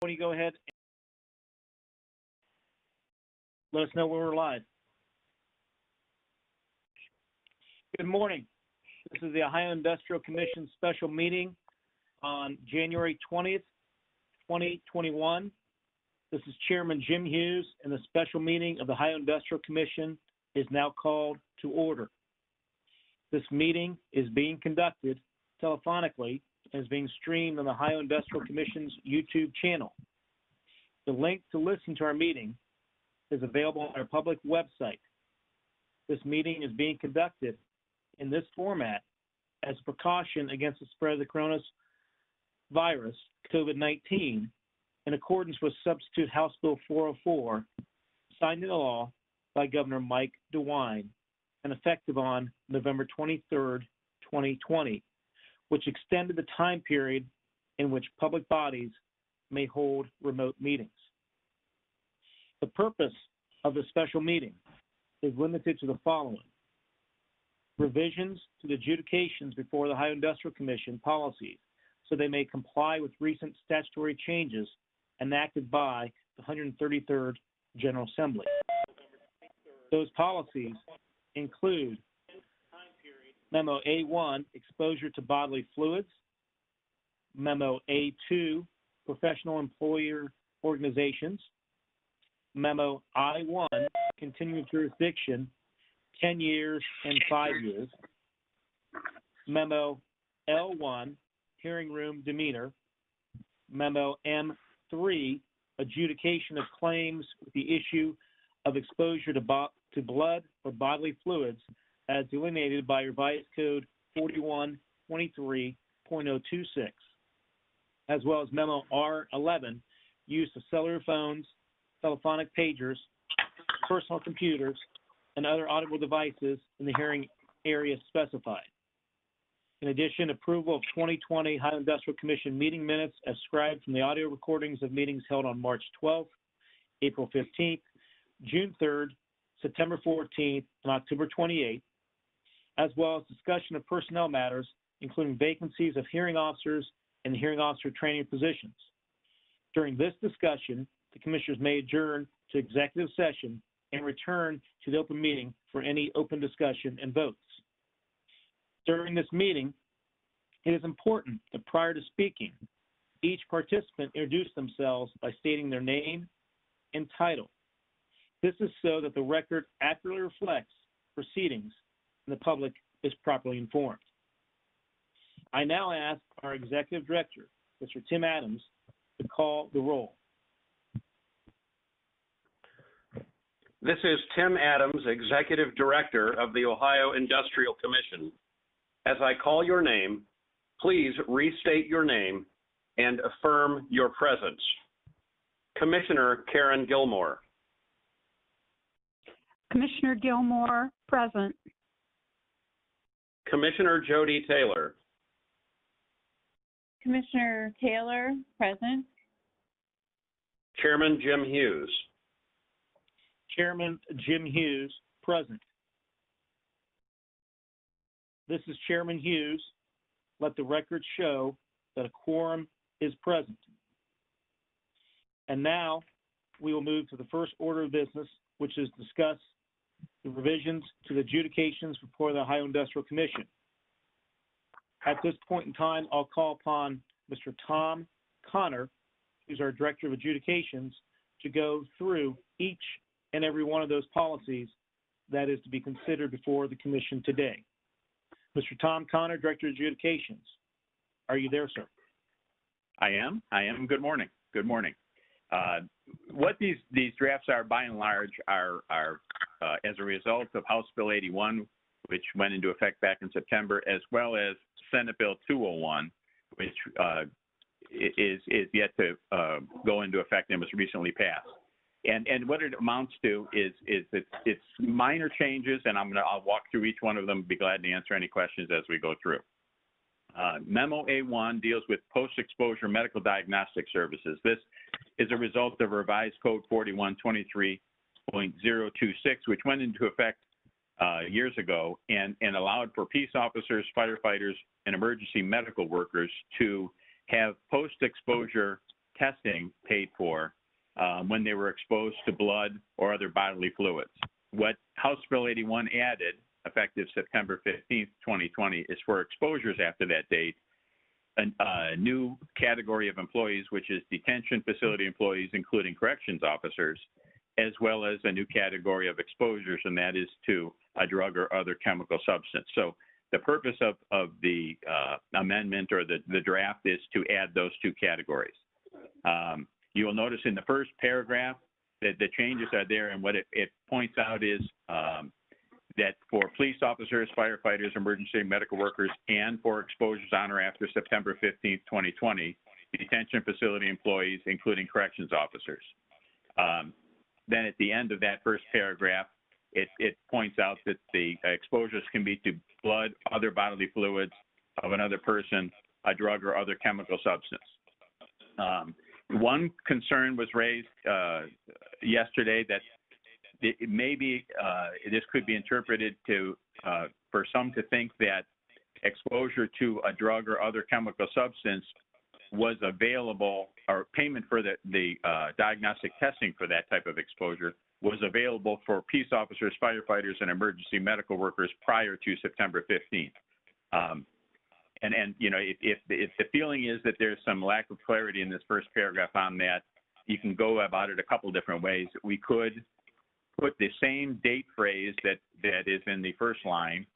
When you go ahead, let us know when we're live. Good morning. This is the Ohio Industrial Commission special meeting on January 20th, 2021. This is Chairman Jim Hughes, and the special meeting of the Ohio Industrial Commission is now called to order. This meeting is being conducted telephonically and is being streamed on the Ohio Industrial Commission's YouTube channel. The link to listen to our meeting is available on our public website. This meeting is being conducted in this format as a precaution against the spread of the coronavirus, COVID-19, in accordance with Substitute House Bill 404, signed into law by Governor Mike DeWine and effective on November 23rd, 2020, which extended the time period in which public bodies may hold remote meetings. The purpose of the special meeting is limited to the following: revisions to the adjudications before the Ohio Industrial Commission policies so they may comply with recent statutory changes enacted by the 133rd General Assembly. Those policies include Memo A1, exposure to bodily fluids, Memo A2, professional employer organizations, Memo I1, continuing jurisdiction, 10 years and 5 years, Memo L1, hearing room demeanor, Memo M3, adjudication of claims with the issue of exposure to blood or bodily fluids as delineated by Revised Code 4123.026, as well as Memo R11, use of cellular phones, telephonic pagers, personal computers, and other audible devices in the hearing area specified. In addition, approval of 2020 Ohio Industrial Commission meeting minutes as scribed from the audio recordings of meetings held on March 12th, April 15th, June 3rd, September 14th, and October 28th, as well as discussion of personnel matters, including vacancies of hearing officers and hearing officer training positions. During this discussion, the commissioners may adjourn to executive session and return to the open meeting for any open discussion and votes. During this meeting, it is important that prior to speaking, each participant introduce themselves by stating their name and title. This is so that the record accurately reflects proceedings and the public is properly informed. I now ask our Executive Director, Mr. Tim Adams, to call the roll. This is Tim Adams, Executive Director of the Ohio Industrial Commission. As I call your name, please restate your name and affirm your presence. Commissioner Karen Gilmore. Commissioner Gilmore, present. Commissioner Jody Taylor. Commissioner Taylor, present. Chairman Jim Hughes. Chairman Jim Hughes, present. This is Chairman Hughes. Let the record show that a quorum is present. And now we will move to the first order of business, which is discuss the revisions to the adjudications before the Ohio Industrial Commission. At this point in time, I'll call upon Mr. Tom Connor, who's our Director of Adjudications, to go through each and every one of those policies that is to be considered before the Commission today. Mr. Tom Connor, Director of Adjudications. Are you there, sir? I am. Good morning. What these drafts are, by and large, are as a result of House Bill 81, which went into effect back in September, as well as Senate Bill 201, which is yet to go into effect and was recently passed. And what it amounts to is it's minor changes, and I'll walk through each one of them. Be glad to answer any questions as we go through. Memo A1 deals with post-exposure medical diagnostic services. This is a result of Revised Code 4123.026, which went into effect years ago and allowed for peace officers, firefighters, and emergency medical workers to have post-exposure testing paid for when they were exposed to blood or other bodily fluids. What House Bill 81 added, effective September 15th, 2020, is for exposures after that date, a new category of employees, which is detention facility employees, including corrections officers, as well as a new category of exposures, and that is to a drug or other chemical substance. So the purpose of the amendment or the draft is to add those two categories. You will notice in the first paragraph that the changes are there, and what it points out is that for police officers, firefighters, emergency medical workers, and for exposures on or after September 15th, 2020, detention facility employees, including corrections officers. Then at the end of that first paragraph, it points out that the exposures can be to blood, other bodily fluids of another person, a drug or other chemical substance. One concern was raised yesterday that maybe this could be interpreted to for some to think that exposure to a drug or other chemical substance was available, or payment for the diagnostic testing for that type of exposure was available for peace officers, firefighters, and emergency medical workers prior to September 15th. And you know, if the feeling is that there's some lack of clarity in this first paragraph on that, you can go about it a couple different ways. We could put the same date phrase that is in the first line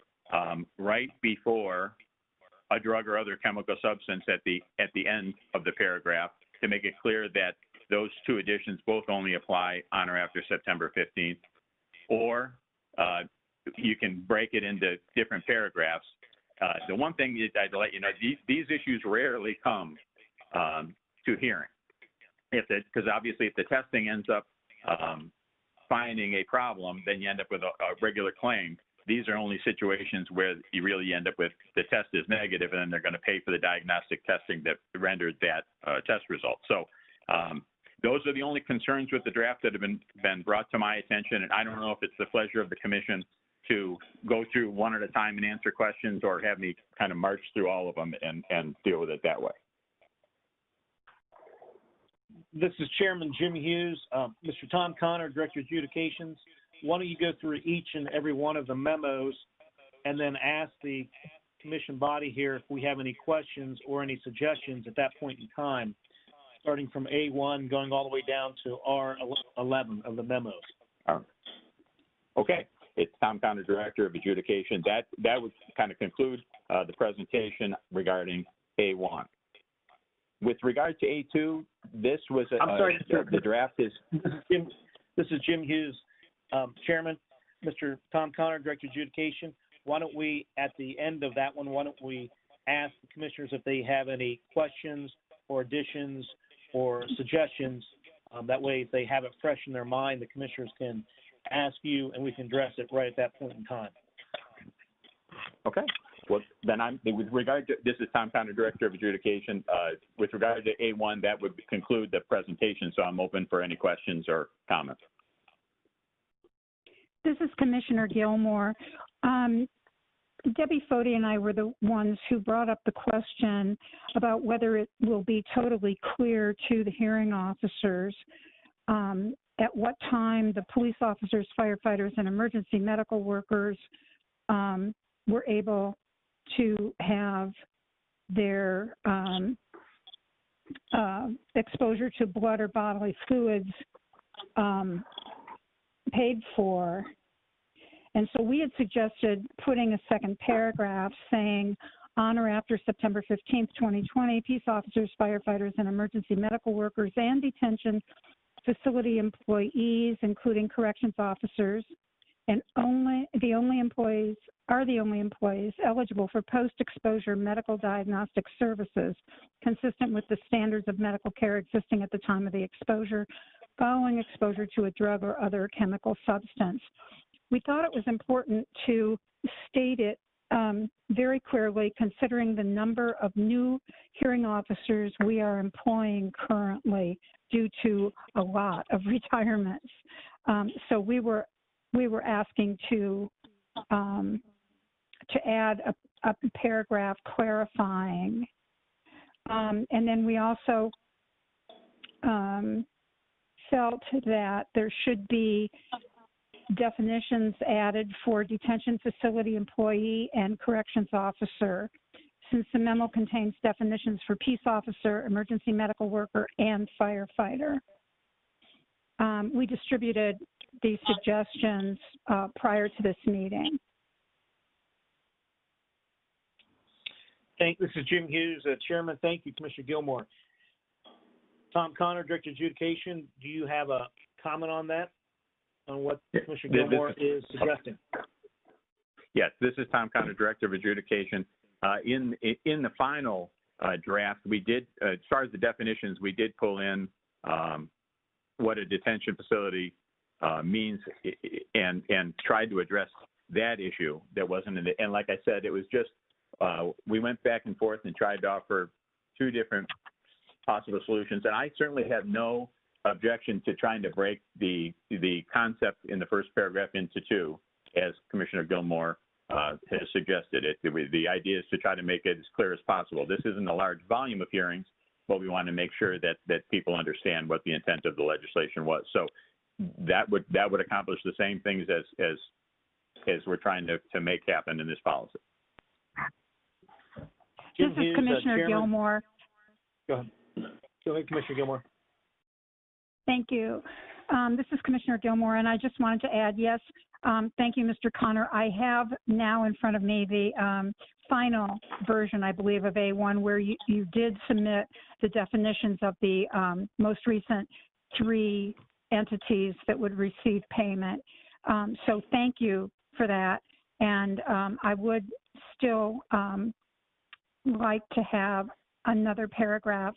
right before a drug or other chemical substance at the end of the paragraph to make it clear that those two additions both only apply on or after September 15th. Or you can break it into different paragraphs. The one thing is I'd let you know, these issues rarely come to hearing. Because obviously if the testing ends up finding a problem, then you end up with a regular claim. These are only situations where you really end up with the test is negative, and then they're going to pay for the diagnostic testing that rendered that test result. So those are the only concerns with the draft that have been brought to my attention. And I don't know if it's the pleasure of the commission to go through one at a time and answer questions, or have me kind of march through all of them and deal with it that way. This is Chairman Jim Hughes. Mr. Tom Connor, Director of Adjudications, why don't you go through each and every one of the memos and then ask the commission body here if we have any questions or any suggestions at that point in time, starting from A1 going all the way down to R11 of the memos. Okay. It's Tom Connor, Director of Adjudication. That would kind of conclude the presentation regarding A1. With regard to A2, this was the draft is. This is Jim Hughes, Chairman. Mr. Tom Connor, Director of Adjudication. Why don't we, at the end of that one, why don't we ask the commissioners if they have any questions or additions or suggestions? That way, if they have it fresh in their mind, the commissioners can ask you, and we can address it right at that point in time. Okay. Well, then with regard to, this is Tom Connor, Director of Adjudication. With regard to A1, that would conclude the presentation, so I'm open for any questions or comments. This is Commissioner Gilmore. Debbie Fody and I were the ones who brought up the question about whether it will be totally clear to the hearing officers at what time the police officers, firefighters, and emergency medical workers were able to have their exposure to blood or bodily fluids paid for. And so we had suggested putting a second paragraph saying, on or after September 15th, 2020, peace officers, firefighters, and emergency medical workers and detention facility employees, including corrections officers, and the only employees eligible for post-exposure medical diagnostic services consistent with the standards of medical care existing at the time of the exposure, following exposure to a drug or other chemical substance. We thought it was important to state it very clearly, considering the number of new hearing officers we are employing currently due to a lot of retirements. So we were asking to add a paragraph clarifying, and then we also felt that there should be definitions added for detention facility employee and corrections officer, since the memo contains definitions for peace officer, emergency medical worker, and firefighter. We distributed these suggestions prior to this meeting. This is Jim Hughes, Chairman. Thank you, Commissioner Gilmore. Tom Connor, Director of Adjudication, do you have a comment on that, on what Commissioner Gilmore is suggesting? Yes, this is Tom Connor, Director of Adjudication. In the final draft, we did, as far as the definitions, we did pull in what a detention facility means and tried to address that issue that wasn't in it. And like I said, it was just, we went back and forth and tried to offer two different possible solutions. And I certainly have no objection to trying to break the concept in the first paragraph into two, as Commissioner Gilmore has suggested it. The idea is to try to make it as clear as possible. This isn't a large volume of hearings, but we want to make sure that people understand what the intent of the legislation was. So that would accomplish the same things as we're trying to make happen in this policy. This is Commissioner Gilmore. Go ahead. Go ahead, Commissioner Gilmore. Thank you. This is Commissioner Gilmore, and I just wanted to add, yes, thank you, Mr. Connor. I have now in front of me the final version, I believe, of A1, where you did submit the definitions of the most recent three entities that would receive payment. So thank you for that. And I would still like to have another paragraph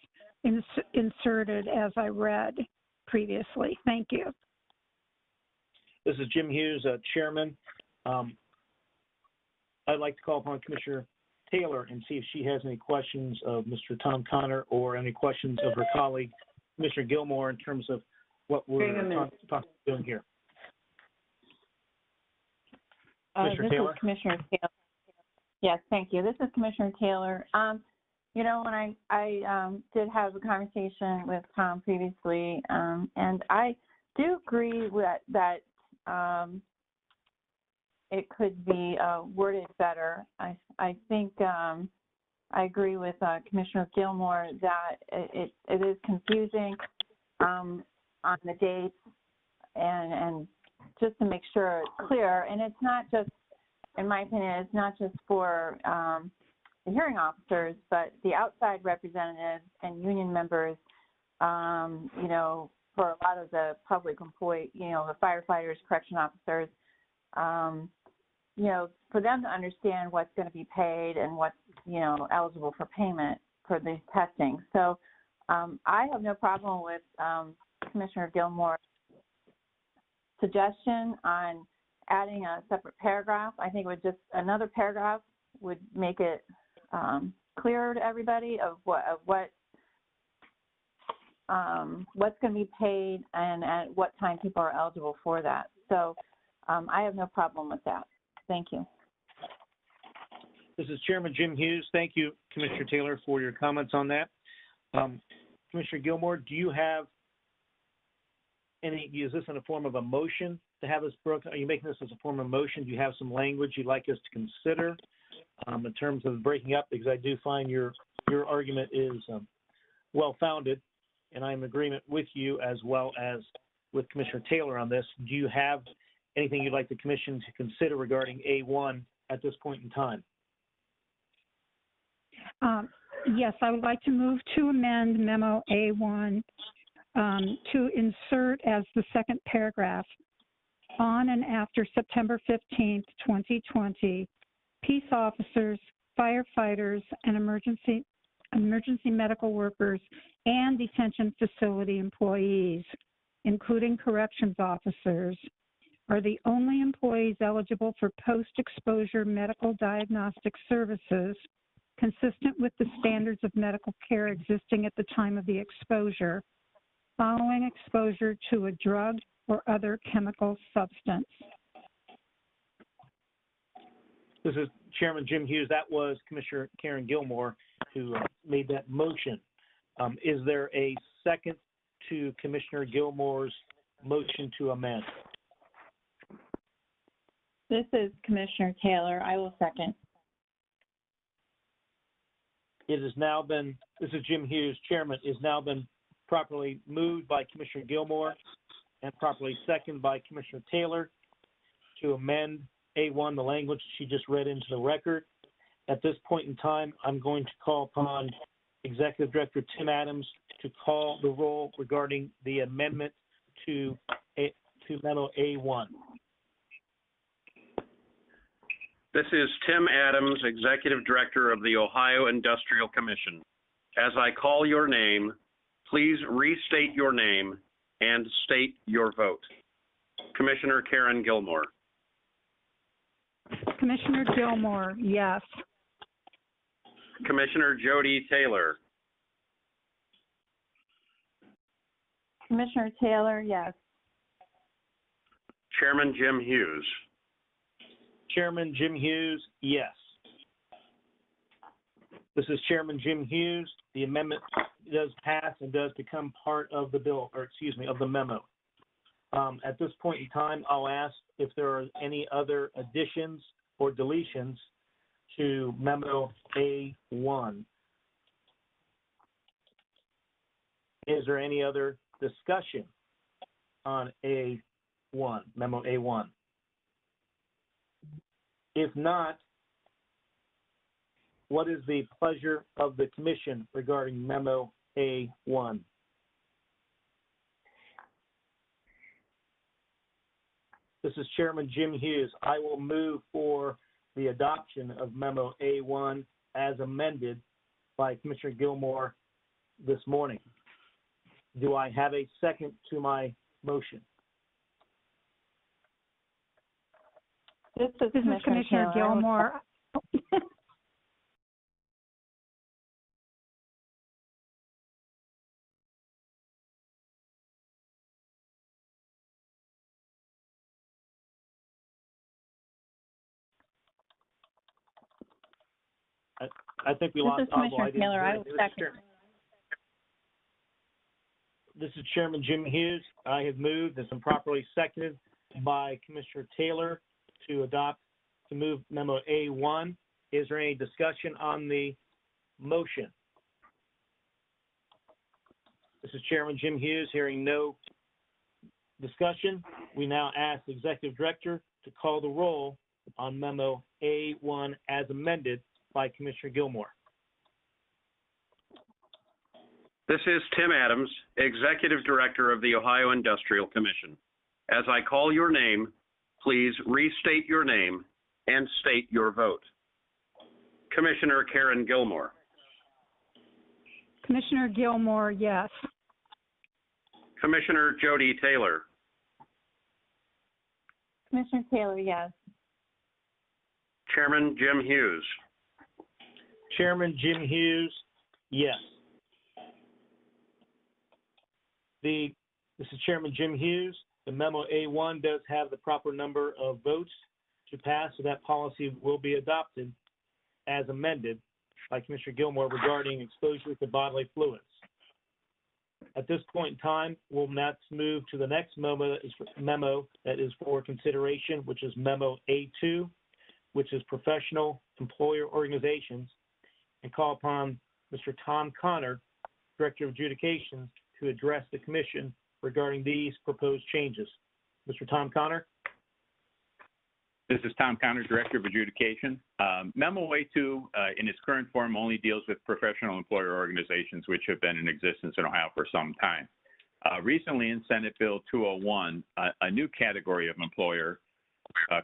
inserted as I read previously. Thank you. This is Jim Hughes, Chairman. I'd like to call upon Commissioner Taylor and see if she has any questions of Mr. Tom Connor or any questions of her colleague, Commissioner Gilmore, in terms of what we're doing here. Commissioner Taylor? Is Commissioner Taylor. Yes, thank you. This is Commissioner Taylor. You know, when I did have a conversation with Tom previously, and I do agree with that it could be worded better. I think I agree with Commissioner Gilmore that it is confusing on the dates, and just to make sure it's clear. And it's not just, in my opinion, it's not just for the hearing officers, but the outside representatives and union members, you know, for a lot of the public employees, you know, the firefighters, correction officers, you know, for them to understand what's going to be paid and what's, you know, eligible for payment for the testing. So I have no problem with Commissioner Gilmore's suggestion on adding a separate paragraph. I think it would just, another paragraph would make it clearer to everybody of what's going to be paid and at what time people are eligible for that. So I have no problem with that. Thank you. This is Chairman Jim Hughes. Thank you, Commissioner Taylor, for your comments on that. Commissioner Gilmore, do you have is this in a form of a motion to have this broken? Are you making this as a form of motion? Do you have some language you'd like us to consider in terms of breaking up? Because I do find your argument is well-founded, and I'm in agreement with you as well as with Commissioner Taylor on this. Do you have anything you'd like the Commission to consider regarding A1 at this point in time? Yes, I would like to move to amend Memo A1 to insert as the second paragraph, on and after September 15th, 2020, peace officers, firefighters, and emergency medical workers and detention facility employees, including corrections officers, are the only employees eligible for post-exposure medical diagnostic services consistent with the standards of medical care existing at the time of the exposure, following exposure to a drug or other chemical substance. This is Chairman Jim Hughes. That was Commissioner Karen Gilmore who made that motion. Is there a second to Commissioner Gilmore's motion to amend? This is Commissioner Taylor. I will second. It has now been, this is Jim Hughes, Chairman, is now been properly moved by Commissioner Gilmore and properly seconded by Commissioner Taylor to amend A1, the language she just read into the record. At this point in time, I'm going to call upon Executive Director Tim Adams to call the roll regarding the amendment to memo A1. This is Tim Adams, Executive Director of the Ohio Industrial Commission. As I call your name, please restate your name and state your vote. Commissioner Karen Gilmore. Commissioner Gilmore, yes. Commissioner Jody Taylor. Commissioner Taylor, yes. Chairman Jim Hughes. Chairman Jim Hughes, yes. This is Chairman Jim Hughes. The amendment does pass and does become part of the bill, or excuse me, of the memo. At this point in time, I'll ask if there are any other additions or deletions to memo A1. Is there any other discussion on A1, memo A1? If not, what is the pleasure of the commission regarding memo A1? This is Chairman Jim Hughes. I will move for the adoption of memo A1 as amended by Commissioner Gilmore this morning. Do I have a second to my motion? This is Commissioner Gilmore. I think we lost. This is Commissioner Taylor. I will second. This is Chairman Jim Hughes. I have moved. This is properly seconded by Commissioner Taylor to move memo A1. Is there any discussion on the motion? This is Chairman Jim Hughes. Hearing no discussion, we now ask the Executive Director to call the roll on memo A1 as amended by Commissioner Gilmore. This is Tim Adams, Executive Director of the Ohio Industrial Commission. As I call your name, please restate your name and state your vote. Commissioner Karen Gilmore. Commissioner Gilmore, yes. Commissioner Jody Taylor. Commissioner Taylor, yes. Chairman Jim Hughes. Chairman Jim Hughes, yes. This is Chairman Jim Hughes. The memo A1 does have the proper number of votes to pass, so that policy will be adopted as amended by Commissioner Gilmore regarding exposure to bodily fluids. At this point in time, we'll next move to the next memo that is for consideration, which is memo A2, which is professional employer organizations, and call upon Mr. Tom Connor, Director of Adjudications, to address the commission regarding these proposed changes. Mr. Tom Connor. This is Tom Connor, Director of Adjudication. Memo A2 in its current form only deals with professional employer organizations which have been in existence in Ohio for some time. Recently in Senate Bill 201, a new category of employer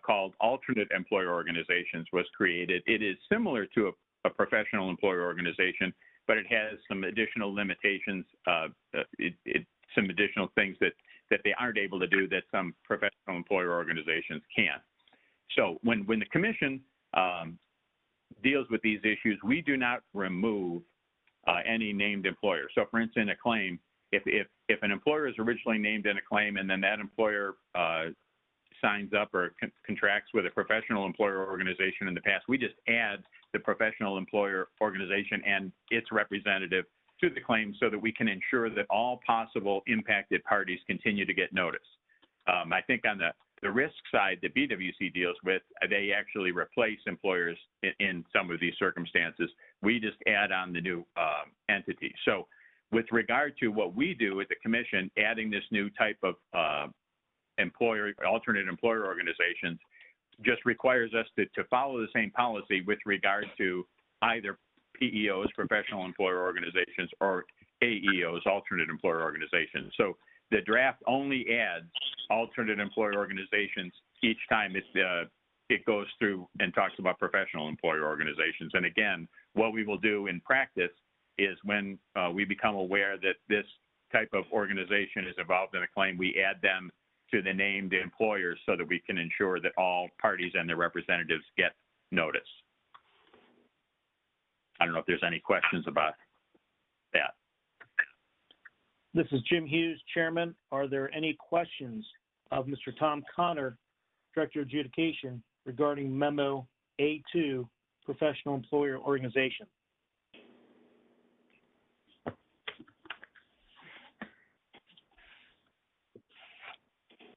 called alternate employer organizations was created. It is similar to a professional employer organization, but it has some additional limitations, some additional things that they aren't able to do that some professional employer organizations can. So when the commission deals with these issues, we do not remove any named employer. So for instance, a claim, if an employer is originally named in a claim and then that employer signs up or contracts with a professional employer organization in the past, we just add the professional employer organization and its representative to the claim so that we can ensure that all possible impacted parties continue to get notice. I think on the risk side that BWC deals with, they actually replace employers in some of these circumstances. We just add on the new entity. So with regard to what we do at the commission, adding this new type of alternate employer organizations just requires us to follow the same policy with regard to either PEOs, professional employer organizations, or AEOs, alternate employer organizations. So the draft only adds alternate employer organizations each time it goes through and talks about professional employer organizations. And again, what we will do in practice is when we become aware that this type of organization is involved in a claim, we add them to the named employers so that we can ensure that all parties and their representatives get notice. I don't know if there's any questions about that. This is Jim Hughes, Chairman. Are there any questions of Mr. Tom Connor, Director of Adjudication, regarding Memo A2, Professional Employer Organization?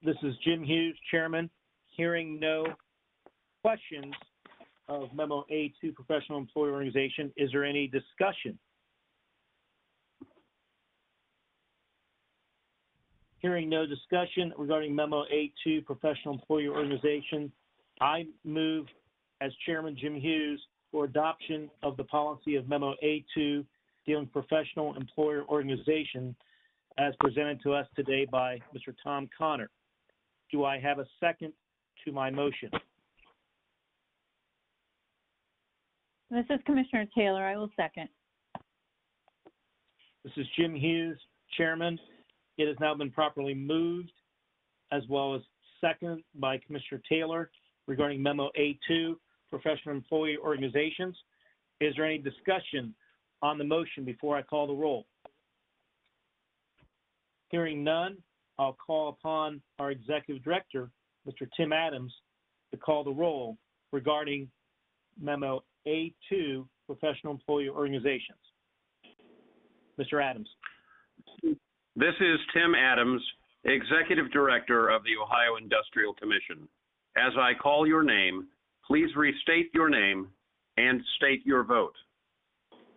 This is Jim Hughes, Chairman. Hearing no questions of Memo A2, Professional Employer Organization, is there any discussion? Hearing no discussion regarding Memo A2, Professional Employer Organization, I move as Chairman Jim Hughes for adoption of the policy of Memo A2 dealing professional employer organization as presented to us today by Mr. Tom Connor. Do I have a second to my motion? This is Commissioner Taylor. I will second. This is Jim Hughes, Chairman. It has now been properly moved as well as seconded by Commissioner Taylor regarding Memo A2, Professional Employee Organizations. Is there any discussion on the motion before I call the roll? Hearing none, I'll call upon our Executive Director, Mr. Tim Adams, to call the roll regarding Memo A2, Professional Employee Organizations. Mr. Adams. This is Tim Adams, Executive Director of the Ohio Industrial Commission. As I call your name, please restate your name and state your vote.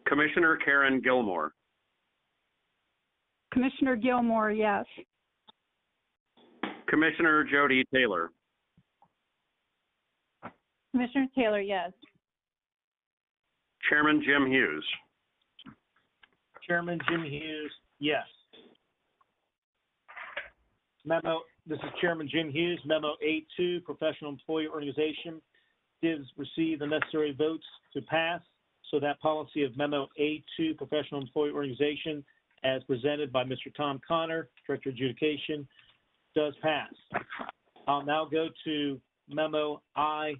Commissioner Karen Gilmore. Commissioner Gilmore, yes. Commissioner Jody Taylor. Commissioner Taylor, yes. Chairman Jim Hughes. Chairman Jim Hughes, yes. This is Chairman Jim Hughes. Memo A2, Professional Employee Organization, did receive the necessary votes to pass, so that policy of Memo A2, Professional Employee Organization, as presented by Mr. Tom Connor, Director of Adjudication, does pass. I'll now go to Memo I1,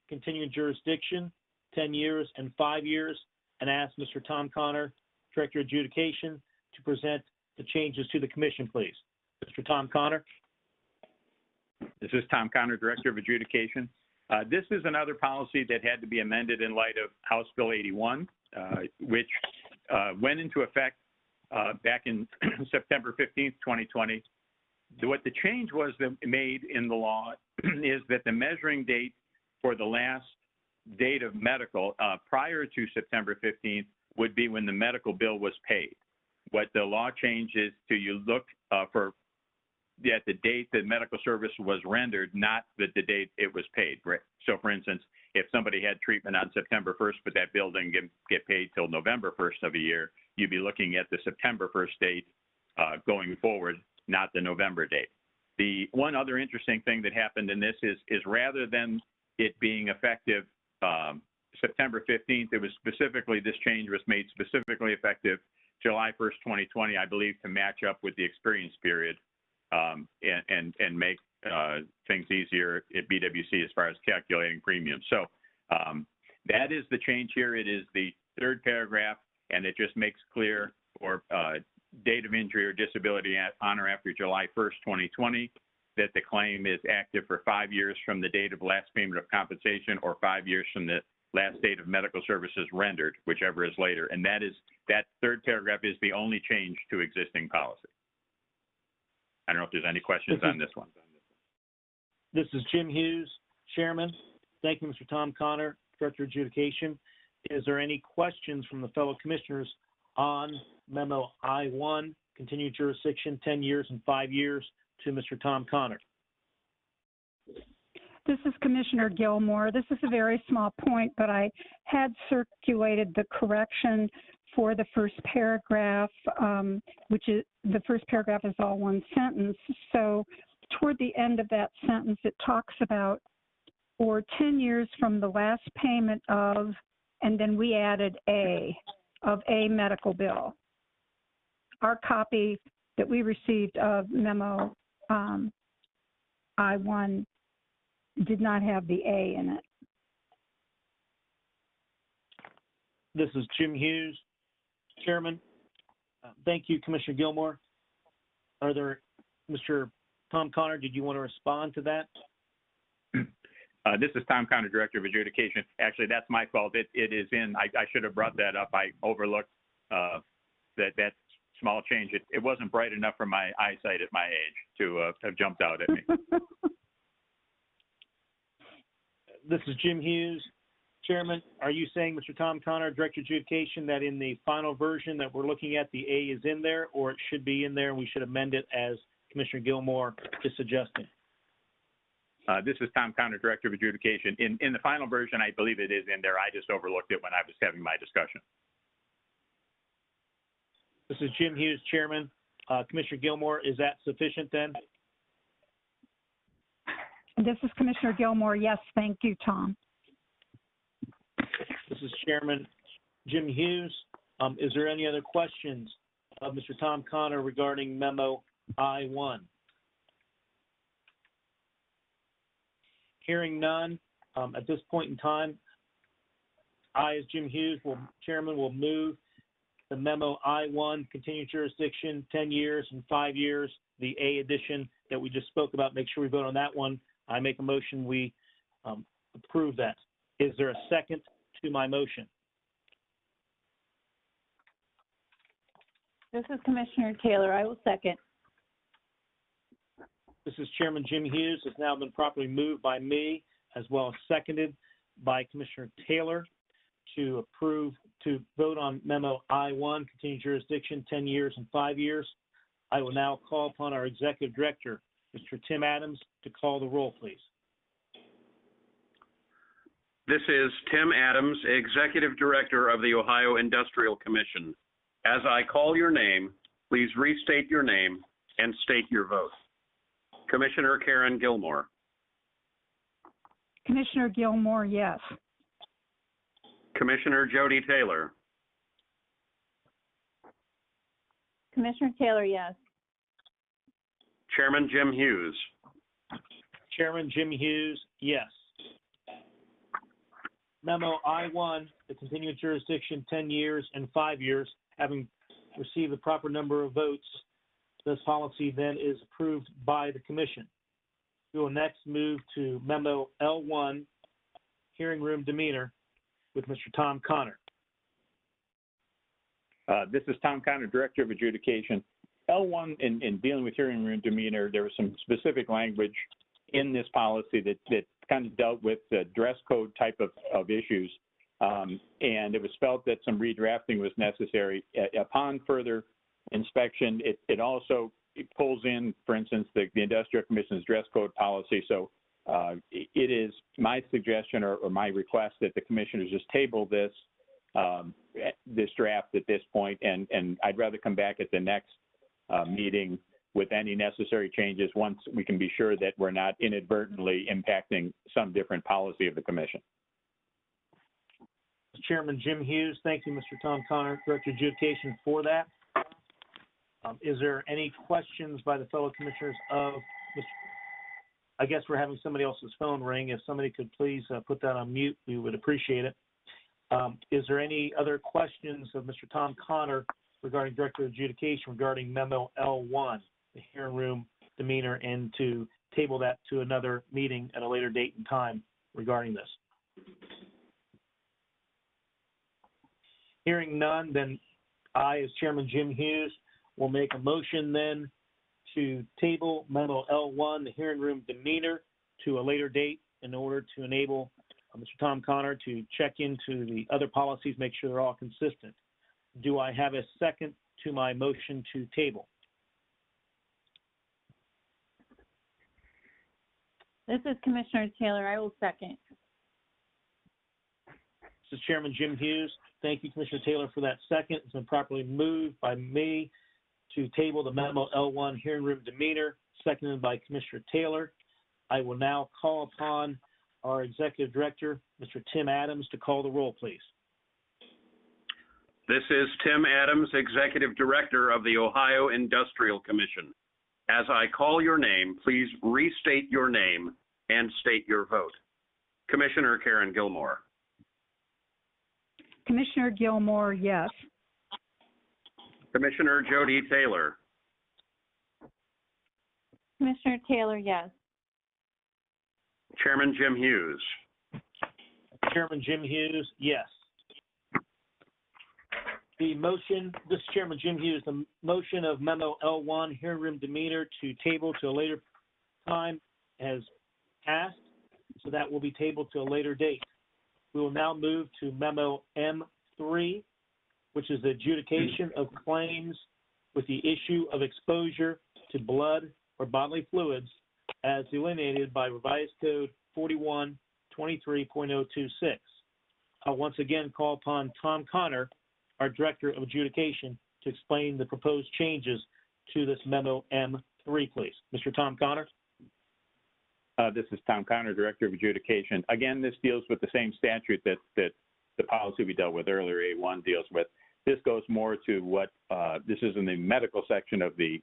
Continuing Jurisdiction, 10 years and 5 years, and ask Mr. Tom Connor, Director of Adjudication, to present the changes to the Commission, please. Mr. Tom Connor. This is Tom Connor, Director of Adjudication. This is another policy that had to be amended in light of House Bill 81, which went into effect back in September 15th, 2020. What the change was that made in the law is that the measuring date for the last date of medical prior to September 15th would be when the medical bill was paid. What the law changes to, you look for at the date that medical service was rendered, not the date it was paid. Right? So, for instance, if somebody had treatment on September 1st, but that bill didn't get paid till November 1st of a year, you'd be looking at the September 1st date going forward, not the November date. The one other interesting thing that happened in this is rather than it being effective September 15th, it was specifically, this change was made specifically effective July 1st, 2020, I believe, to match up with the experience period and make things easier at BWC as far as calculating premiums. So that is the change here. It is the third paragraph, and it just makes clear for date of injury or disability on or after July 1st, 2020, that the claim is active for 5 years from the date of last payment of compensation or 5 years from the last date of medical services rendered, whichever is later. And that third paragraph is the only change to existing policy. I don't know if there's any questions on this one. This is Jim Hughes, Chairman. Thank you, Mr. Tom Connor, Director of Adjudication. Is there any questions from the fellow commissioners on Memo I-1, continued jurisdiction, 10 years and 5 years, to Mr. Tom Connor? This is Commissioner Gilmore. This is a very small point, but I had circulated the correction for the first paragraph, which is, the first paragraph is all one sentence. So toward the end of that sentence, it talks about, or 10 years from the last payment of, and then we added of a medical bill. Our copy that we received of Memo I-1 did not have the A in it. This is Jim Hughes, Chairman. Thank you, Commissioner Gilmore. Are there, Mr. Tom Connor, did you want to respond to that? This is Tom Connor, Director of Adjudication. Actually, that's my fault. It is in, I should have brought that up. I overlooked that small change. It wasn't bright enough for my eyesight at my age to have jumped out at me. This is Jim Hughes, Chairman. Are you saying, Mr. Tom Connor, Director of Adjudication, that in the final version that we're looking at, the A is in there, or it should be in there and we should amend it as Commissioner Gilmore is suggesting? This is Tom Connor, Director of Adjudication. In the final version, I believe it is in there. I just overlooked it when I was having my discussion. This is Jim Hughes, Chairman. Commissioner Gilmore, is that sufficient then? This is Commissioner Gilmore. Yes, thank you, Tom. This is Chairman Jim Hughes. Is there any other questions of Mr. Tom Connor regarding Memo I-1? Hearing none, at this point in time, I, as Jim Hughes, Chairman, will move the Memo I-1, continued jurisdiction, 10 years and 5 years, the A addition that we just spoke about. Make sure we vote on that one. I make a motion we approve that. Is there a second to my motion? This is Commissioner Taylor. I will second. This is Chairman Jim Hughes. It's now been properly moved by me as well as seconded by Commissioner Taylor to vote on Memo I-1, continued jurisdiction, 10 years and 5 years. I will now call upon our Executive Director, Mr. Tim Adams, to call the roll, please. This is Tim Adams, Executive Director of the Ohio Industrial Commission. As I call your name, please restate your name and state your vote. Commissioner Karen Gilmore. Commissioner Gilmore, yes. Commissioner Jody Taylor. Commissioner Taylor, yes. Chairman Jim Hughes. Chairman Jim Hughes, yes. Memo I-1, the continued jurisdiction, 10 years and 5 years, having received the proper number of votes, this policy then is approved by the Commission. We will next move to Memo L1, hearing room demeanor, with Mr. Tom Connor. This is Tom Connor, Director of Adjudication. L1, in dealing with hearing room demeanor, there was some specific language in this policy that kind of dealt with the dress code type of issues. And it was felt that some redrafting was necessary. Upon further inspection, it also pulls in, for instance, the Industrial Commission's dress code policy. So it is my suggestion or my request that the commissioners just table this draft at this point, and I'd rather come back at the next meeting with any necessary changes once we can be sure that we're not inadvertently impacting some different policy of the commission. Chairman Jim Hughes, thank you, Mr. Tom Connor, Director of Adjudication, for that. Is there any questions by the fellow commissioners of Mr. I guess we're having somebody else's phone ring. If somebody could please put that on mute, we would appreciate it. Is there any other questions of Mr. Tom Connor regarding Director of Adjudication regarding Memo L1, the hearing room demeanor, and to table that to another meeting at a later date and time regarding this? Hearing none, then I, as Chairman Jim Hughes, will make a motion then to table memo L1, the hearing room demeanor, to a later date in order to enable Mr. Tom Connor to check into the other policies, make sure they're all consistent. Do I have a second to my motion to table? This is Commissioner Taylor. I will second. This is Chairman Jim Hughes. Thank you, Commissioner Taylor, for that second. It's been properly moved by me to table the memo L1 hearing room demeanor, seconded by Commissioner Taylor. I will now call upon our Executive Director, Mr. Tim Adams, to call the roll, please. This is Tim Adams, Executive Director of the Ohio Industrial Commission. As I call your name, please restate your name and state your vote. Commissioner Karen Gilmore. Commissioner Gilmore, yes. Commissioner Jody Taylor. Commissioner Taylor, yes. Chairman Jim Hughes. Chairman Jim Hughes, yes. The motion, this is Chairman Jim Hughes, the motion of memo L1, hearing room demeanor to table to a later time has passed, so that will be tabled to a later date. We will now move to memo M3, which is the adjudication of claims with the issue of exposure to blood or bodily fluids as delineated by revised code 4123.026. I'll once again call upon Tom Connor, our Director of Adjudication, to explain the proposed changes to this memo M3, please. Mr. Tom Connor. This is Tom Connor, Director of Adjudication. Again, this deals with the same statute that the policy we dealt with earlier, A1, deals with. This goes more to what, this is in the medical section of the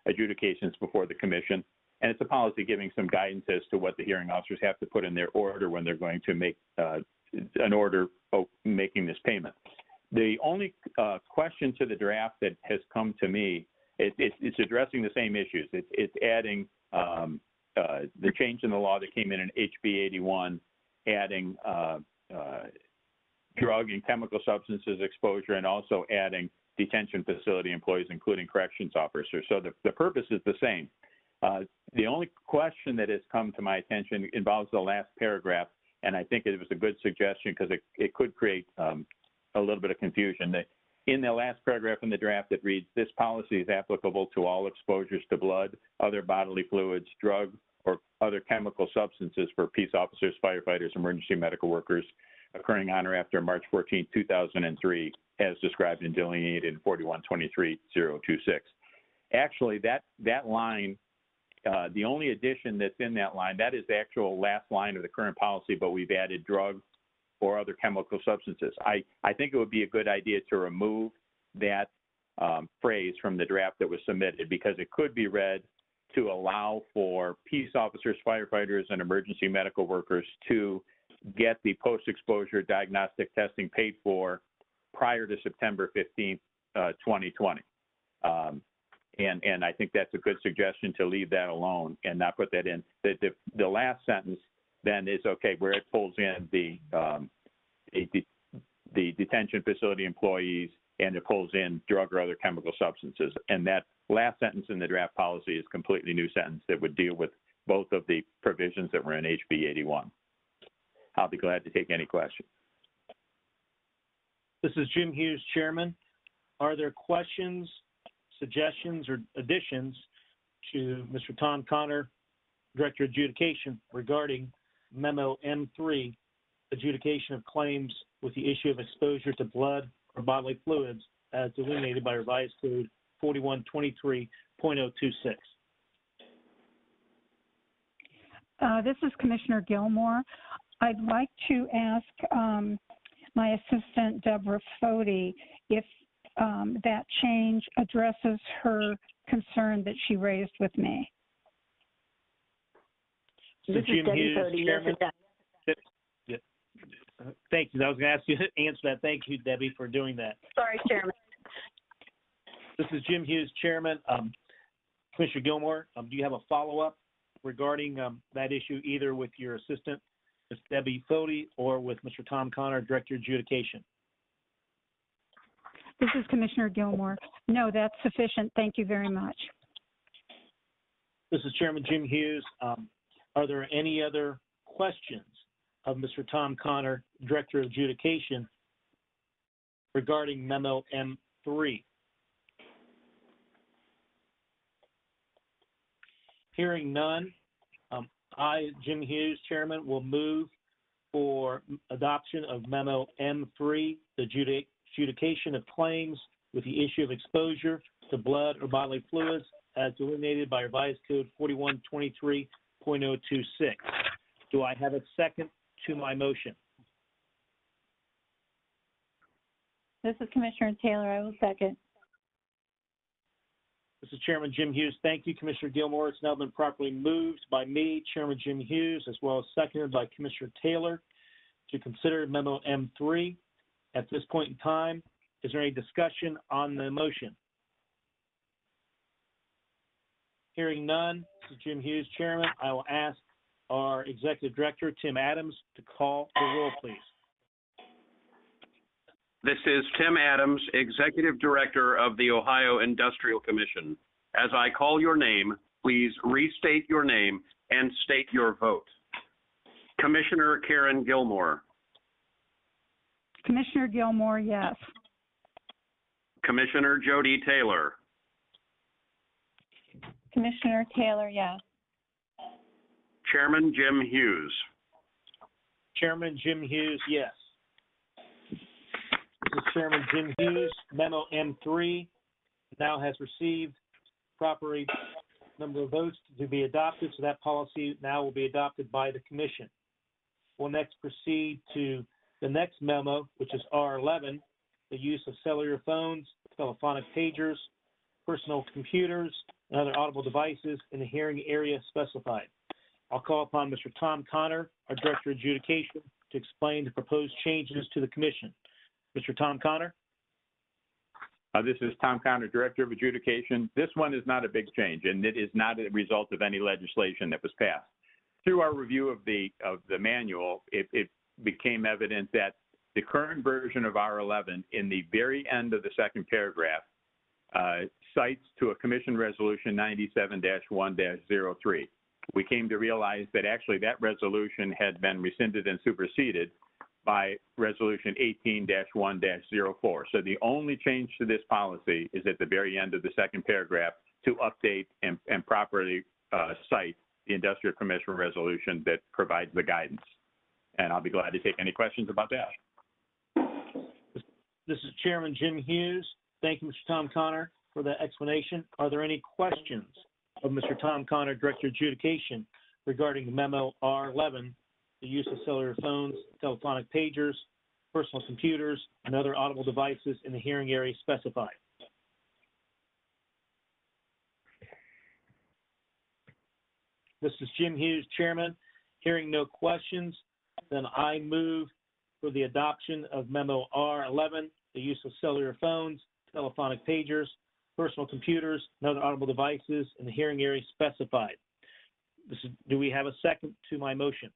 adjudications before the commission, and it's a policy giving some guidance as to what the hearing officers have to put in their order when they're going to make an order making this payment. The only question to the draft that has come to me, it's addressing the same issues. It's adding the change in the law that came in HB 81, adding drug and chemical substances exposure, and also adding detention facility employees, including corrections officers. So the purpose is the same. The only question that has come to my attention involves the last paragraph, and I think it was a good suggestion because it could create a little bit of confusion. In the last paragraph in the draft, it reads, this policy is applicable to all exposures to blood, other bodily fluids, drug, or other chemical substances for peace officers, firefighters, emergency medical workers occurring on or after March 14, 2003, as described and delineated in 4123.026. Actually, that line, the only addition that's in that line, that is the actual last line of the current policy, but we've added drug or other chemical substances. I think it would be a good idea to remove that phrase from the draft that was submitted because it could be read to allow for peace officers, firefighters, and emergency medical workers to get the post-exposure diagnostic testing paid for prior to September 15th, 2020. And I think that's a good suggestion to leave that alone and not put that in. The last sentence then is okay, where it pulls in the detention facility employees and it pulls in drug or other chemical substances. And that last sentence in the draft policy is a completely new sentence that would deal with both of the provisions that were in HB 81. I'll be glad to take any questions. This is Jim Hughes, Chairman. Are there questions, suggestions, or additions to Mr. Tom Connor, Director of Adjudication, regarding Memo M3, adjudication of claims with the issue of exposure to blood or bodily fluids as delineated by revised code 4123.026? This is Commissioner Gilmore. I'd like to ask my assistant, Deborah Foti, if that change addresses her concern that she raised with me. So This Jim is Debbie Hughes, Foti. Yes, Chairman. it does. Thank you. I was going to ask you to answer that. Thank you, Debbie, for doing that. Sorry, Chairman. This is Jim Hughes, Chairman. Commissioner Gilmore, do you have a follow-up regarding that issue, either with your assistant, Ms. Debbie Foti, or with Mr. Tom Connor, Director of Adjudication? This is Commissioner Gilmore. No, that's sufficient. Thank you very much. This is Chairman Jim Hughes. Are there any other questions of Mr. Tom Connor, Director of Adjudication, regarding Memo M3? Hearing none, I, Jim Hughes, Chairman, will move for adoption of Memo M3, the adjudication of claims with the issue of exposure to blood or bodily fluids as delineated by Revised Code 4123.026. Do I have a second to my motion? This is Commissioner Taylor. I will second. This is Chairman Jim Hughes. Thank you, Commissioner Gilmore. It's now been properly moved by me, Chairman Jim Hughes, as well as seconded by Commissioner Taylor to consider Memo M3. At this point in time, is there any discussion on the motion? Hearing none, this is Jim Hughes, Chairman. I will ask our Executive Director, Tim Adams, to call the roll, please. This is Tim Adams, Executive Director of the Ohio Industrial Commission. As I call your name, please restate your name and state your vote. Commissioner Karen Gilmore. Commissioner Gilmore, yes. Commissioner Jody Taylor. Commissioner Taylor, yes. Chairman Jim Hughes. Chairman Jim Hughes, yes. This is Chairman Jim Hughes. Memo M3 now has received proper number of votes to be adopted, so that policy now will be adopted by the Commission. We'll next proceed to the next memo, which is R11, the use of cellular phones, telephonic pagers, personal computers, and other audible devices in the hearing area specified. I'll call upon Mr. Tom Connor, our Director of Adjudication, to explain the proposed changes to the Commission. Mr. Tom Connor. This is Tom Connor, Director of Adjudication. This one is not a big change, and it is not a result of any legislation that was passed. Through our review of the manual, it became evident that the current version of R11, in the very end of the second paragraph, cites to a Commission Resolution 97-1-03. We came to realize that actually that resolution had been rescinded and superseded by Resolution 18-1-04. So the only change to this policy is at the very end of the second paragraph to update and properly cite the Industrial Commission resolution that provides the guidance. And I'll be glad to take any questions about that. This is Chairman Jim Hughes. Thank you, Mr. Tom Connor, for that explanation. Are there any questions of Mr. Tom Connor, Director of Adjudication, regarding Memo R11, the use of cellular phones, telephonic pagers, personal computers, and other audible devices in the hearing area specified? This is Jim Hughes, Chairman. Hearing no questions, then I move for the adoption of Memo R11, the use of cellular phones, telephonic pagers, personal computers, and other audible devices in the hearing area specified. Do we have a second to my motion?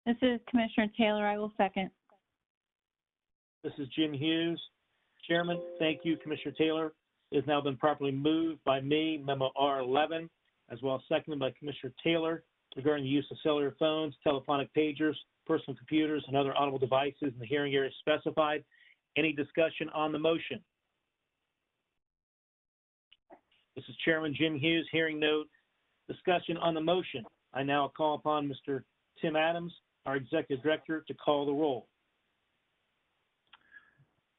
This is Commissioner Taylor. I will second. This is Jim Hughes. Chairman, thank you, Commissioner Taylor. It has now been properly moved by me, Memo R11, as well as seconded by Commissioner Taylor, regarding the use of cellular phones, telephonic pagers, personal computers, and other audible devices in the hearing area specified. Any discussion on the motion? This is Chairman Jim Hughes. Hearing no discussion on the motion, I now call upon Mr. Tim Adams, our Executive Director, to call the roll.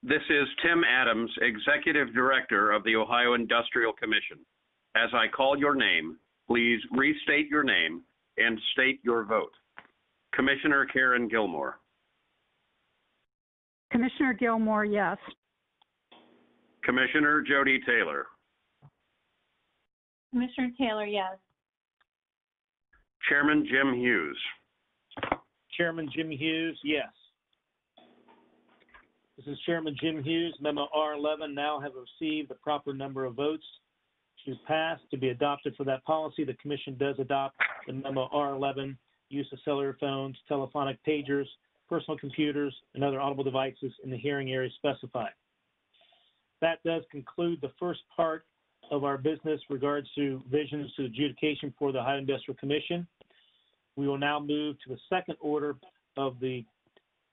This is Tim Adams, Executive Director of the Ohio Industrial Commission. As I call your name, please restate your name and state your vote. Commissioner Karen Gilmore. Commissioner Gilmore, yes. Commissioner Jody Taylor. Commissioner Taylor, yes. Chairman Jim Hughes. Chairman Jim Hughes, yes. This is Chairman Jim Hughes. Memo R11 now have received the proper number of votes to pass to be adopted for that policy. The Commission does adopt the Memo R11, use of cellular phones, telephonic pagers, personal computers, and other audible devices in the hearing area specified. That does conclude the first part of our business regards to revisions to adjudication for the Ohio Industrial Commission. We will now move to the second order of the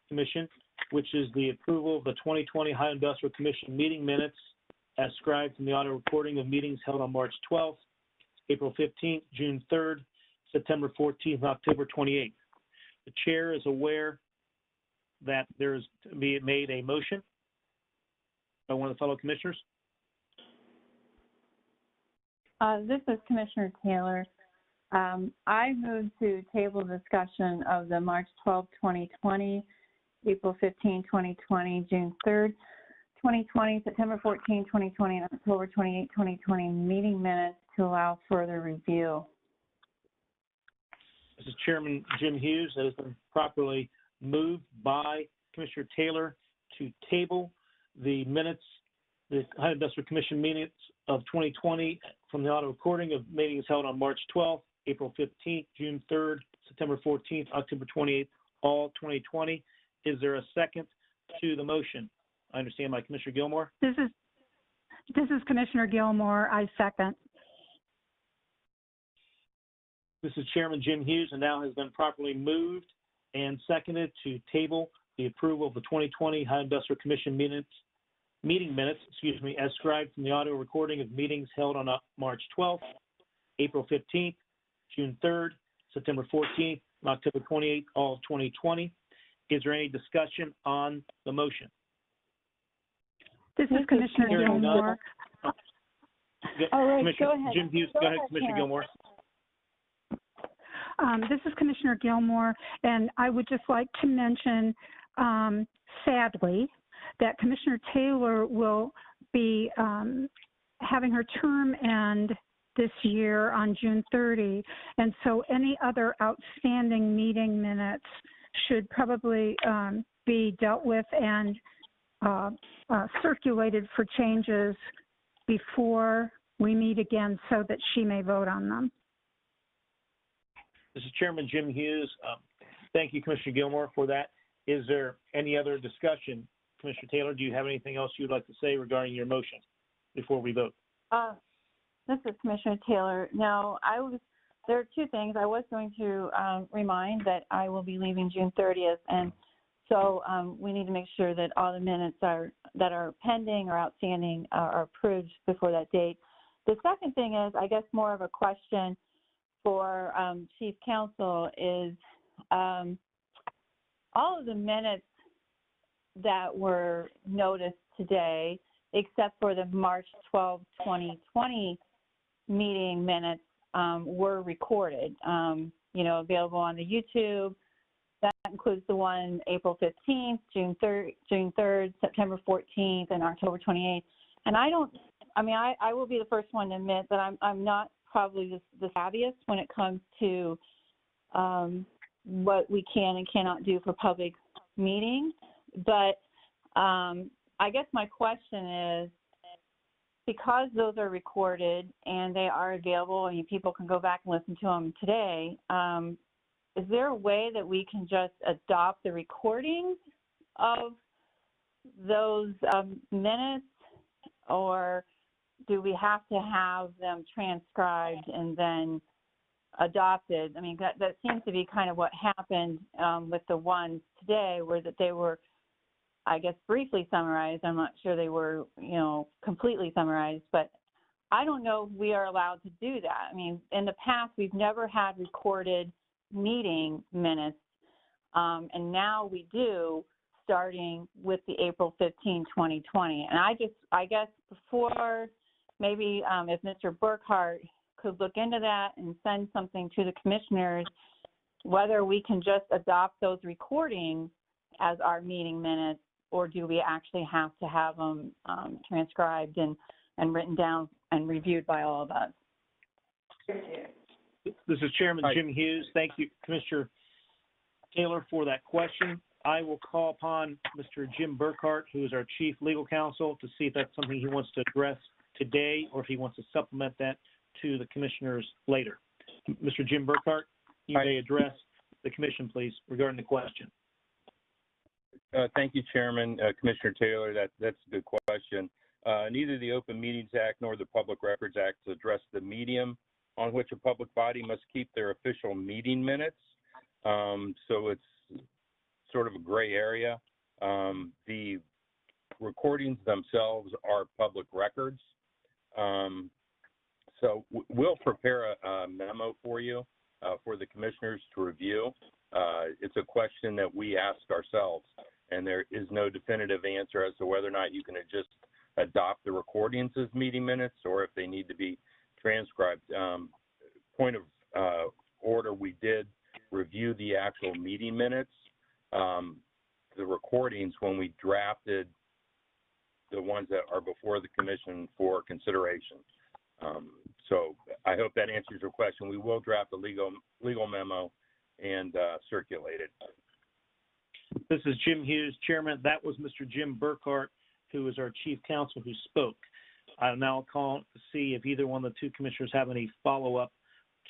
Commission, which is the approval of the 2020 Ohio Industrial Commission meeting minutes as scribed from the audio recording of meetings held on March 12th, April 15th, June 3rd, September 14th, and October 28th. The chair is aware that there is to be made a motion by one of the fellow commissioners. This is Commissioner Taylor. I move to table discussion of the March 12, 2020, April 15, 2020, June 3rd, 2020, September 14, 2020, and October 28, 2020 meeting minutes to allow further review. This is Chairman Jim Hughes. That has been properly moved by Commissioner Taylor to table the minutes, the Ohio Industrial Commission minutes of 2020 from the audio recording of meetings held on March 12th, April 15th, June 3rd, September 14th, October 28th, all 2020. Is there a second to the motion? I understand by Commissioner Gilmore. This is Commissioner Gilmore. I second. This is Chairman Jim Hughes, and now has been properly moved and seconded to table the approval of the 2020 Ohio Industrial Commission meeting minutes, as scribed from the audio recording of meetings held on March 12th, April 15th, June 3rd, September 14th, and October 28th, all of 2020. Is there any discussion on the motion? This is Commissioner Gilmore. All right, Commissioner go ahead. Jim Hughes, go ahead, Commissioner Gilmore. This is Commissioner Gilmore, and I would just like to mention, sadly, that Commissioner Taylor will be having her term end this year on June 30, and so any other outstanding meeting minutes should probably be dealt with and circulated for changes before we meet again so that she may vote on them. This is Chairman Jim Hughes. Thank you, Commissioner Gilmore, for that. Is there any other discussion? Commissioner Taylor, do you have anything else you'd like to say regarding your motion before we vote? This is Commissioner Taylor. No, there are two things. I was going to remind that I will be leaving June 30th, and so we need to make sure that all the minutes that are pending or outstanding are approved before that date. The second thing is, I guess, more of a question for Chief Counsel is all of the minutes that were noticed today, except for the March 12, 2020 meeting minutes, were recorded, available on the YouTube. That includes the one April 15th, June 3rd, September 14th, and October 28th. And I will be the first one to admit that I'm not probably the savviest when it comes to what we can and cannot do for public meetings. But I guess my question is, because those are recorded and they are available and people can go back and listen to them today, is there a way that we can just adopt the recordings of those minutes, or do we have to have them transcribed and then adopted? I mean, that seems to be kind of what happened with the ones today, where that they were, I guess, briefly summarized. I'm not sure they were, completely summarized, but I don't know if we are allowed to do that. I mean, in the past, we've never had recorded meeting minutes, and now we do, starting with the April 15, 2020. And I guess before, maybe if Mr. Burkhart could look into that and send something to the commissioners, whether we can just adopt those recordings as our meeting minutes, or do we actually have to have them transcribed and written down and reviewed by all of us? This is Chairman Jim Hughes. Thank you, Commissioner Taylor, for that question. I will call upon Mr. Jim Burkhart, who is our Chief Legal Counsel, to see if that's something he wants to address today or if he wants to supplement that to the commissioners later. Mr. Jim Burkhart, you may address the commission, please, regarding the question. Thank you, Chairman. Commissioner Taylor, that's a good question. Neither the Open Meetings Act nor the Public Records Act address the medium on which a public body must keep their official meeting minutes. So it's sort of a gray area. The recordings themselves are public records. So we'll prepare a memo for you, for the commissioners to review. It's a question that we ask ourselves, and there is no definitive answer as to whether or not you can just adopt the recordings as meeting minutes or if they need to be transcribed. Point of order, we did review the actual meeting minutes, the recordings, when we drafted the ones that are before the commission for consideration. So I hope that answers your question. We will draft a legal memo and circulate it. This is Jim Hughes, Chairman. That was Mr. Jim Burkhart, who is our Chief Counsel, who spoke. I'll now call to see if either one of the two commissioners have any follow-up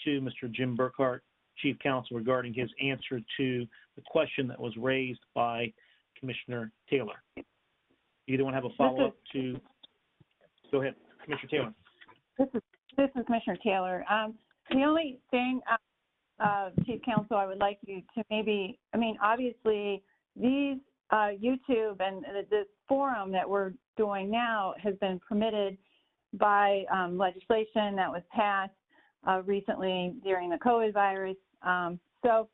to Mr. Jim Burkhart, Chief Counsel, regarding his answer to the question that was raised by Commissioner Taylor. Either one have a follow-up to? Go ahead, Commissioner Taylor. This is Commissioner Taylor. The only thing, Chief Counsel, I would like you to maybe, obviously, these YouTube and this forum that we're doing now has been permitted by legislation that was passed recently during the COVID virus. So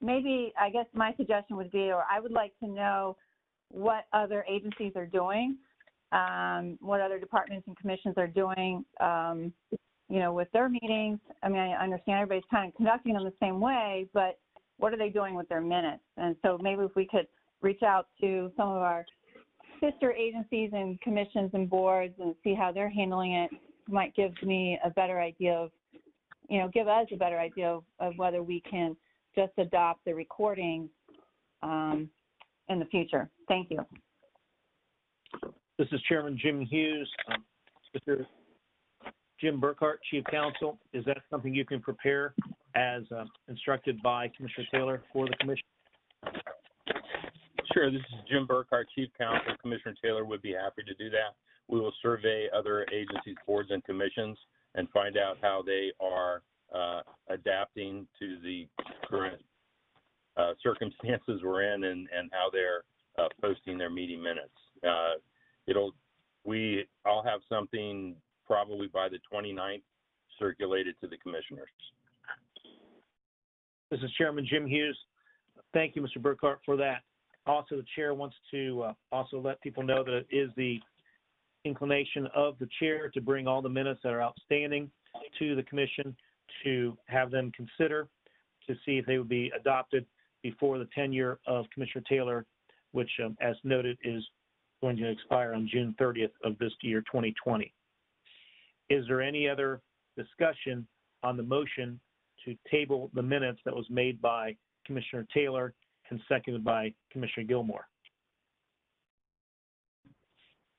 maybe, I guess my suggestion would be, or I would like to know what other agencies are doing, what other departments and commissions are doing, with their meetings. I understand everybody's kind of conducting them the same way, but what are they doing with their minutes? And so maybe if we could reach out to some of our sister agencies and commissions and boards and see how they're handling it, might give me a better idea of, give us a better idea of whether we can just adopt the recordings in the future. Thank you. This is Chairman Jim Hughes. Mr. Jim Burkhart, Chief Counsel, is that something you can prepare as instructed by Commissioner Taylor for the commission? Sure. This is Jim Burkhart, Chief Counsel. Commissioner Taylor would be happy to do that. We will survey other agencies, boards, and commissions and find out how they are adapting to the current circumstances we're in and how they're posting their meeting minutes. I'll have something probably by the 29th circulated to the commissioners. This is Chairman Jim Hughes. Thank you, Mr. Burkhart, for that. Also, the chair wants to also let people know that it is the inclination of the chair to bring all the minutes that are outstanding to the commission to have them consider to see if they would be adopted before the tenure of Commissioner Taylor, which, as noted, is going to expire on June 30th of this year, 2020. Is there any other discussion on the motion to table the minutes that was made by Commissioner Taylor and seconded by Commissioner Gilmore?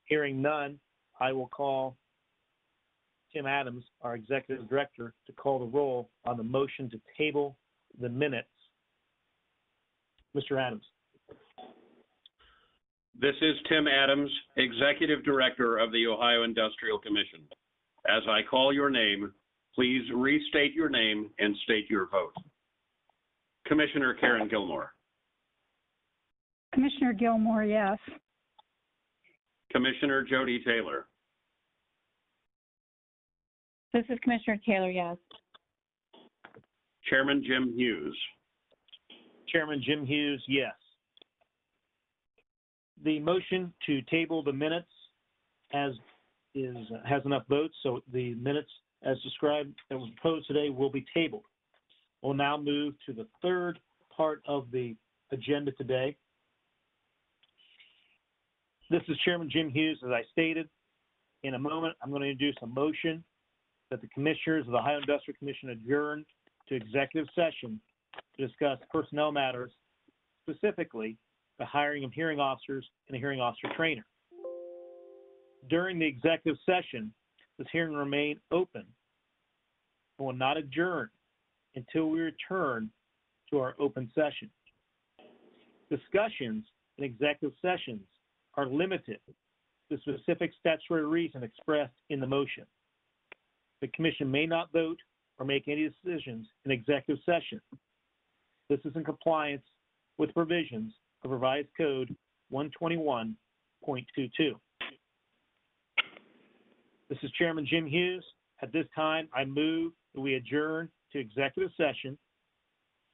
Hearing none, I will call Tim Adams, our Executive Director, to call the roll on the motion to table the minutes. Mr. Adams. This is Tim Adams, Executive Director of the Ohio Industrial Commission. As I call your name, please restate your name and state your vote. Commissioner Karen Gilmore. Commissioner Gilmore, yes. Commissioner Jody Taylor. This is Commissioner Taylor, yes. Chairman Jim Hughes. Chairman Jim Hughes, yes. The motion to table the minutes has enough votes, so the minutes as described that was proposed today will be tabled. We'll now move to the third part of the agenda today. This is Chairman Jim Hughes. As I stated, in a moment, I'm going to introduce a motion that the commissioners of the Ohio Industrial Commission adjourn to executive session to discuss personnel matters, specifically the hiring of hearing officers and a hearing officer trainer. During the executive session, this hearing will remain open and will not adjourn until we return to our open session. Discussions in executive sessions are limited to specific statutory reason expressed in the motion. The commission may not vote or make any decisions in executive session. This is in compliance with provisions of Revised Code 121.22. This is Chairman Jim Hughes. At this time, I move that we adjourn to executive session.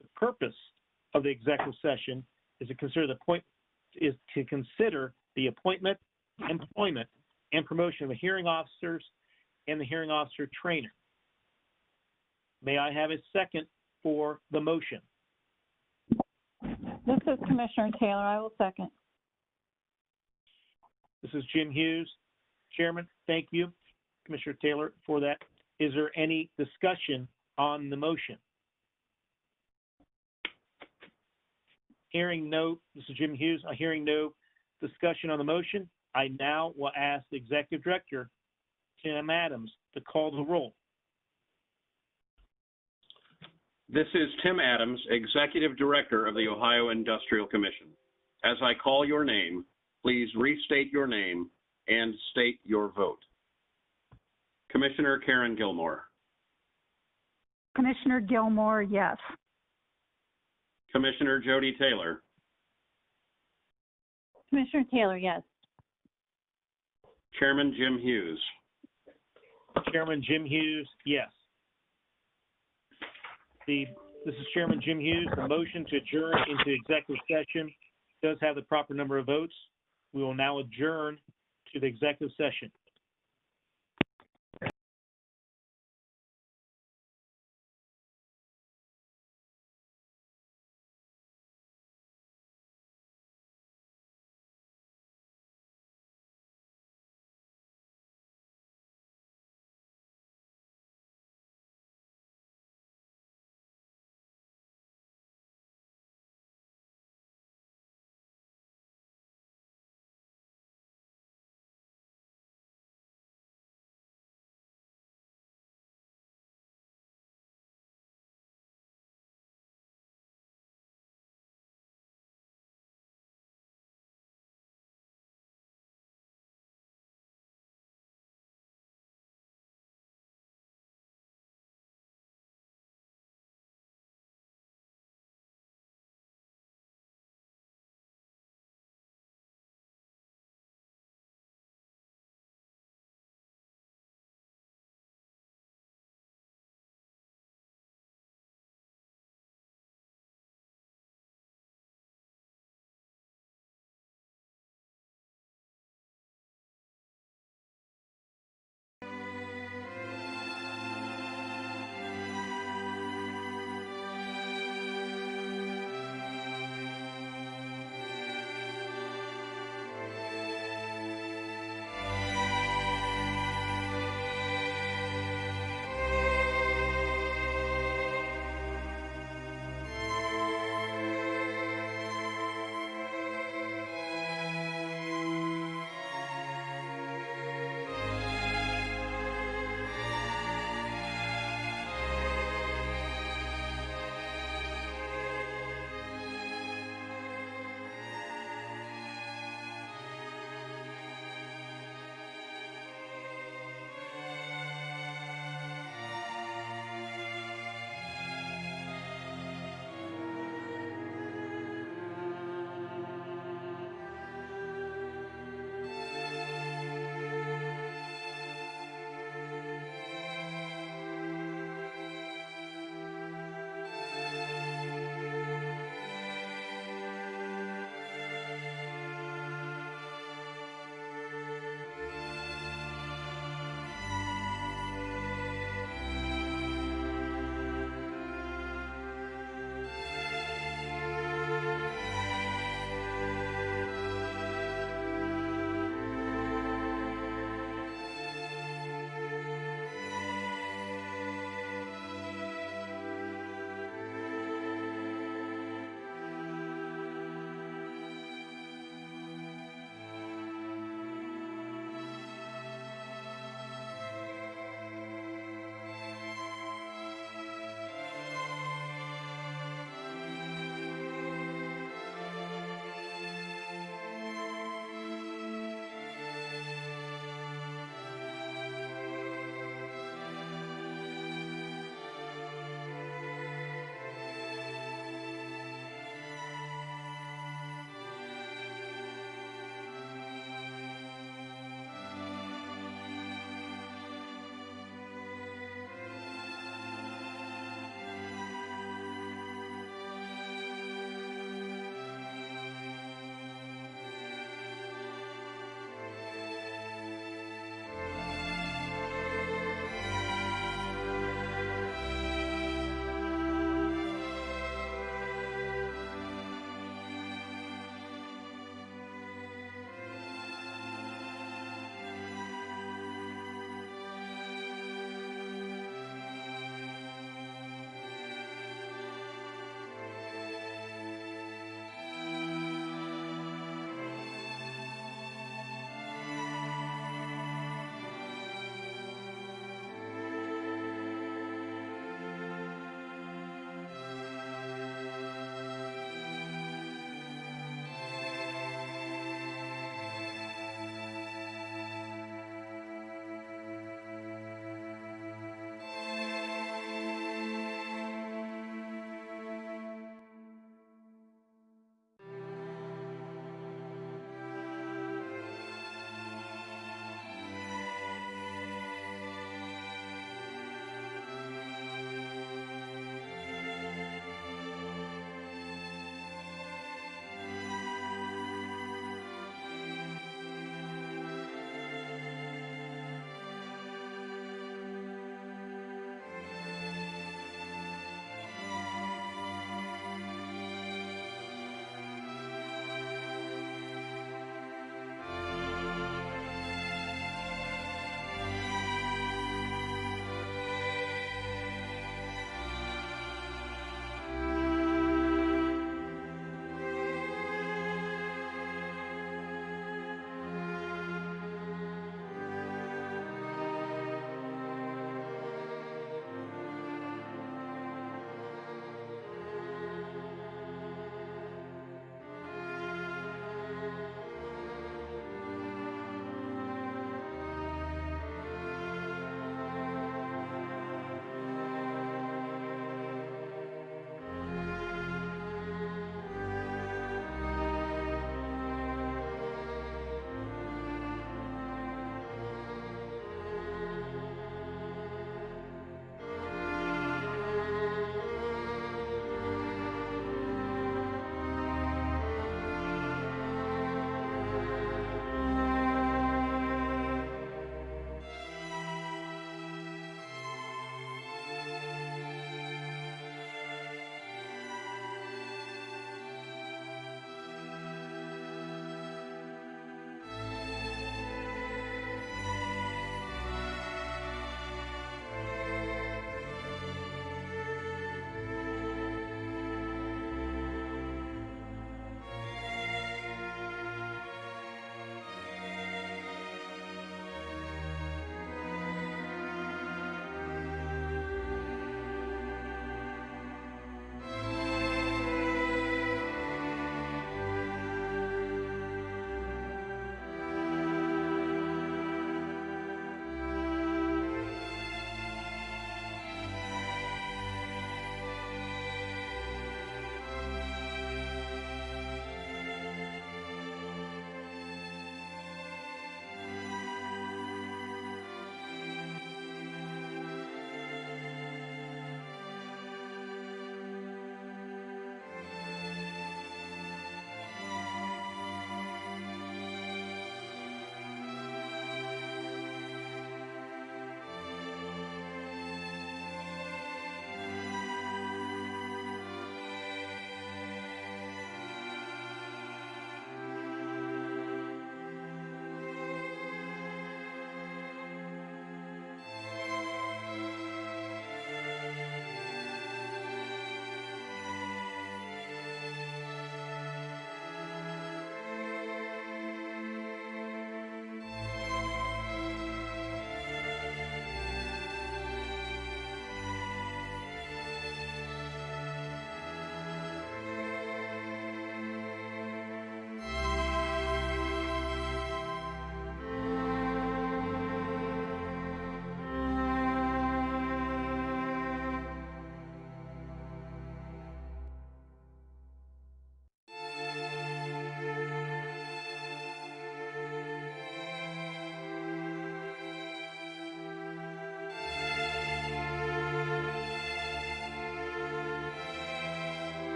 The purpose of the executive session is to consider the appointment, employment, and promotion of the hearing officers and the hearing officer trainer. May I have a second for the motion? This is Commissioner Taylor. I will second. This is Jim Hughes. Chairman, thank you, Commissioner Taylor, for that. Is there any discussion on the motion? Hearing no, this is Jim Hughes. Hearing no discussion on the motion, I now will ask the Executive Director, Tim Adams, to call the roll. This is Tim Adams, Executive Director of the Ohio Industrial Commission. As I call your name, please restate your name and state your vote. Commissioner Karen Gilmore. Commissioner Gilmore, yes. Commissioner Jody Taylor. Commissioner Taylor, yes. Chairman Jim Hughes. Chairman Jim Hughes, yes. This is Chairman Jim Hughes. The motion to adjourn into executive session does have the proper number of votes. We will now adjourn to the executive session.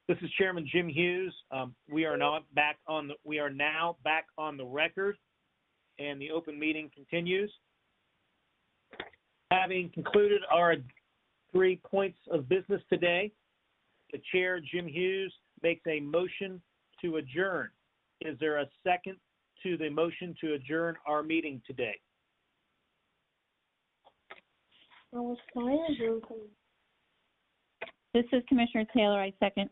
This is Chairman Jim Hughes. We are now back on the record, and the open meeting continues. Having concluded our 3 points of business today, the Chair, Jim Hughes, makes a motion to adjourn. Is there a second to the motion to adjourn our meeting today? This is Commissioner Taylor. I second.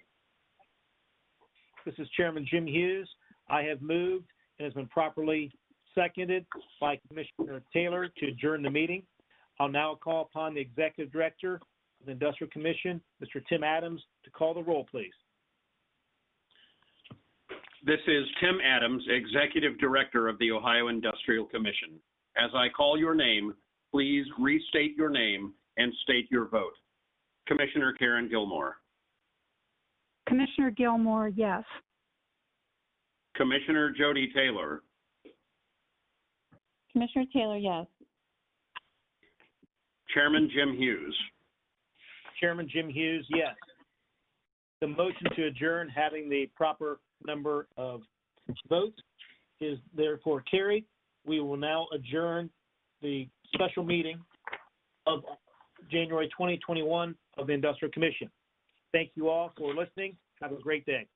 This is Chairman Jim Hughes. I have moved and has been properly seconded by Commissioner Taylor to adjourn the meeting. I'll now call upon the Executive Director of the Industrial Commission, Mr. Tim Adams, to call the roll, please. This is Tim Adams, Executive Director of the Ohio Industrial Commission. As I call your name, please restate your name and state your vote. Commissioner Karen Gilmore. Commissioner Gilmore, yes. Commissioner Jody Taylor. Commissioner Taylor, yes. Chairman Jim Hughes. Chairman Jim Hughes, yes. The motion to adjourn, having the proper number of votes, is therefore carried. We will now adjourn the special meeting of January 2021 of the Industrial Commission. Thank you all for listening. Have a great day.